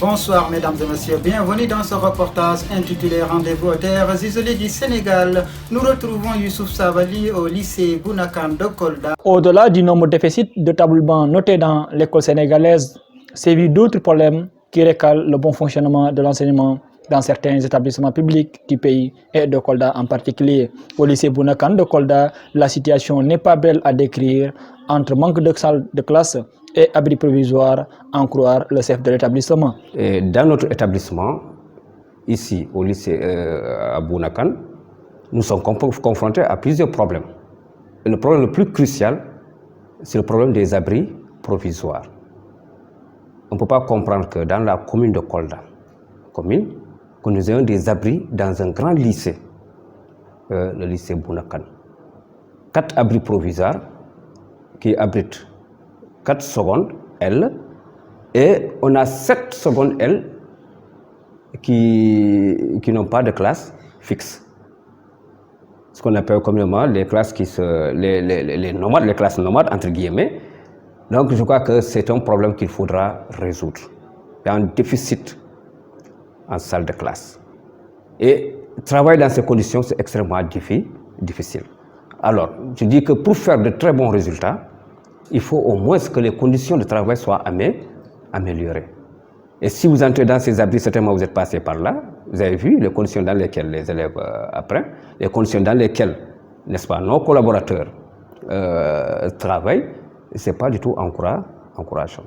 Bonsoir mesdames et messieurs, bienvenue dans ce reportage intitulé Rendez-vous aux terres isolées du Sénégal. Nous retrouvons Youssouf Savali au lycée Bounakan de Kolda. Au-delà du nombre de déficits de tablement notés dans l'école sénégalaise, sévit d'autres problèmes qui récalent le bon fonctionnement de l'enseignement dans certains établissements publics du pays et de Kolda en particulier. Au lycée Bounakan de Kolda, la situation n'est pas belle à décrire entre manque de salles de classe et abri provisoire, en croire le chef de l'établissement. Dans notre établissement, ici au lycée à Bounakan, nous sommes confrontés à plusieurs problèmes. Et le problème le plus crucial, c'est le problème des abris provisoires. On ne peut pas comprendre que dans la commune de Kolda, que nous ayons des abris dans un grand lycée, le lycée Bounakan. 4 abris provisoires qui abritent 4 secondes L et on a 7 secondes L qui n'ont pas de classe fixe. Ce qu'on appelle communément les classes les nomades, les classes nomades entre guillemets. Donc je crois que c'est un problème qu'il faudra résoudre. Il y a un déficit en salle de classe. Et travailler dans ces conditions, c'est extrêmement difficile. Alors, je dis que pour faire de très bons résultats, il faut au moins que les conditions de travail soient améliorées. Et si vous entrez dans ces abris, certainement vous êtes passé par là, vous avez vu les conditions dans lesquelles les élèves apprennent, les conditions dans lesquelles, n'est-ce pas, nos collaborateurs travaillent, ce n'est pas du tout encourageant.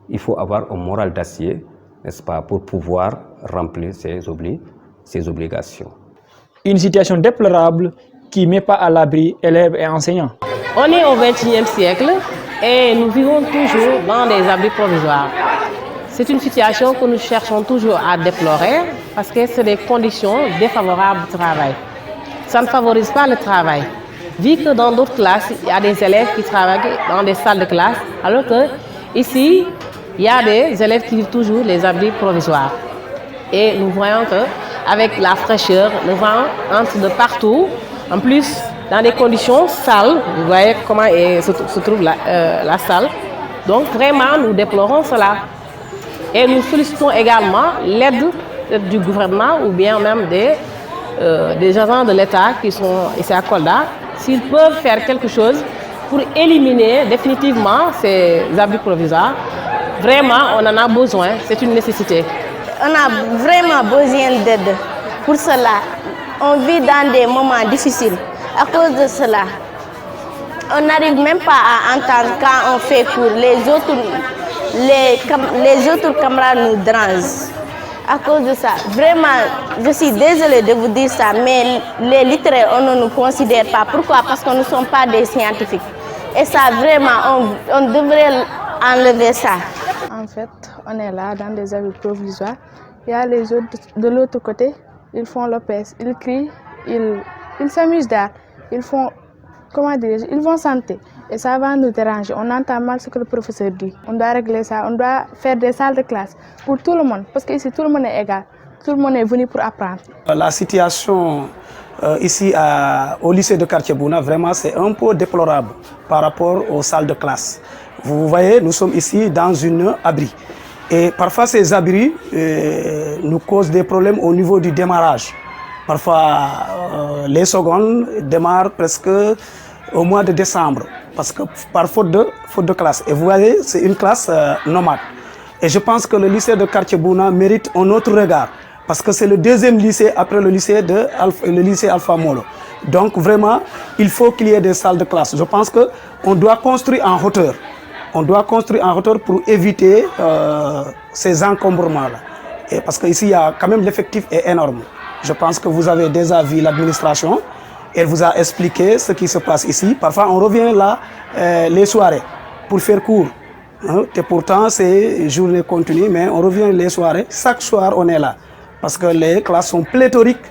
Il faut avoir un moral d'acier, n'est-ce pas, pour pouvoir remplir ses obligations. Une situation déplorable qui ne met pas à l'abri élèves et enseignants. On est au XXIe siècle et nous vivons toujours dans des abris provisoires. C'est une situation que nous cherchons toujours à déplorer parce que c'est des conditions défavorables au travail. Ça ne favorise pas le travail. Vu que dans d'autres classes, il y a des élèves qui travaillent dans des salles de classe, alors que ici, il y a des élèves qui vivent toujours les abris provisoires. Et nous voyons qu'avec la fraîcheur, le vent entre de partout. En plus, dans des conditions sales, vous voyez comment se trouve la salle. Donc vraiment, nous déplorons cela. Et nous sollicitons également l'aide du gouvernement ou bien même des agents de l'État qui sont ici à Kolda, s'ils peuvent faire quelque chose pour éliminer définitivement ces abris provisoires. Vraiment, on en a besoin, c'est une nécessité. On a vraiment besoin d'aide. Pour cela, on vit dans des moments difficiles. À cause de cela, on n'arrive même pas à entendre quand on fait cours. Les autres camarades nous dérangent. À cause de ça, vraiment, je suis désolée de vous dire ça, mais les littéraires, on ne nous considère pas. Pourquoi? Parce que nous ne sommes pas des scientifiques. Et ça, vraiment, on devrait enlever ça. En fait, on est là dans des abris provisoires. Il y a les autres de l'autre côté, ils font l'OPS, ils crient, ils s'amusent d'art, ils font, ils vont santé. Et ça va nous déranger. On entend mal ce que le professeur dit. On doit régler ça, on doit faire des salles de classe pour tout le monde. Parce qu'ici, tout le monde est égal. Tout le monde est venu pour apprendre. La situation ici au lycée de quartier Bouna, vraiment, c'est un peu déplorable par rapport aux salles de classe. Vous voyez, nous sommes ici dans une abri. Et parfois, ces abris nous causent des problèmes au niveau du démarrage. Parfois, les secondes démarrent presque au mois de décembre, parce que par faute de classe. Et vous voyez, c'est une classe nomade. Et je pense que le lycée de quartier Bouna mérite un autre regard, parce que c'est le deuxième lycée après le lycée Alpha Molo. Donc vraiment, il faut qu'il y ait des salles de classe. Je pense qu'on doit construire en hauteur. On doit construire en hauteur pour éviter ces encombrements-là. Et parce qu'ici, il y a quand même l'effectif est énorme. Je pense que vous avez déjà vu l'administration. Elle vous a expliqué ce qui se passe ici. Parfois, on revient là les soirées pour faire cours. Et pourtant, c'est journée continue, mais on revient les soirées. Chaque soir, on est là. Parce que les classes sont pléthoriques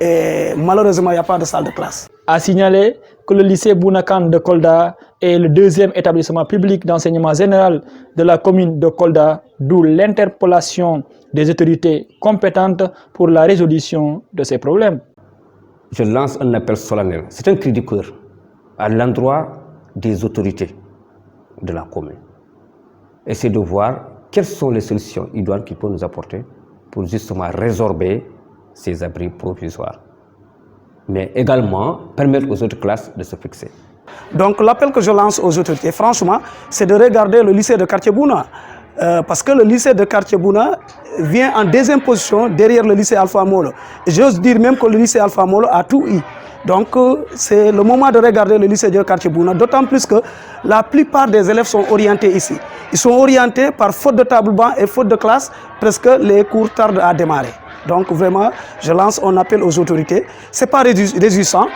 et malheureusement, il n'y a pas de salle de classe. À signaler que le lycée Bounakan de Kolda est le deuxième établissement public d'enseignement général de la commune de Kolda, d'où l'interpellation des autorités compétentes pour la résolution de ces problèmes. Je lance un appel solennel, c'est un cri du cœur à l'endroit des autorités de la commune. Et c'est de voir quelles sont les solutions idoines qu'il peut nous apporter pour justement résorber ces abris provisoires, mais également permettre aux autres classes de se fixer. Donc l'appel que je lance aux autorités, franchement, c'est de regarder le lycée de quartier Bouna. Parce que le lycée de quartier Bouna vient en deuxième position derrière le lycée Alpha Molo. J'ose dire même que le lycée Alpha Molo a tout eu. Donc c'est le moment de regarder le lycée de quartier Bouna, d'autant plus que la plupart des élèves sont orientés ici. Ils sont orientés par faute de table-banc et faute de classe, presque les cours tardent à démarrer. Donc vraiment, je lance un appel aux autorités. Ce n'est pas réjouissant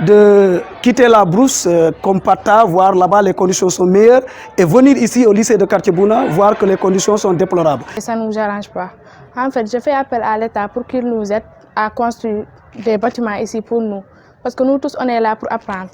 de quitter la brousse comme Pata, voir là-bas les conditions sont meilleures, et venir ici au lycée de quartier Bouna, voir que les conditions sont déplorables. Ça ne nous arrange pas. En fait, je fais appel à l'État pour qu'il nous aide à construire des bâtiments ici pour nous. Parce que nous tous, on est là pour apprendre.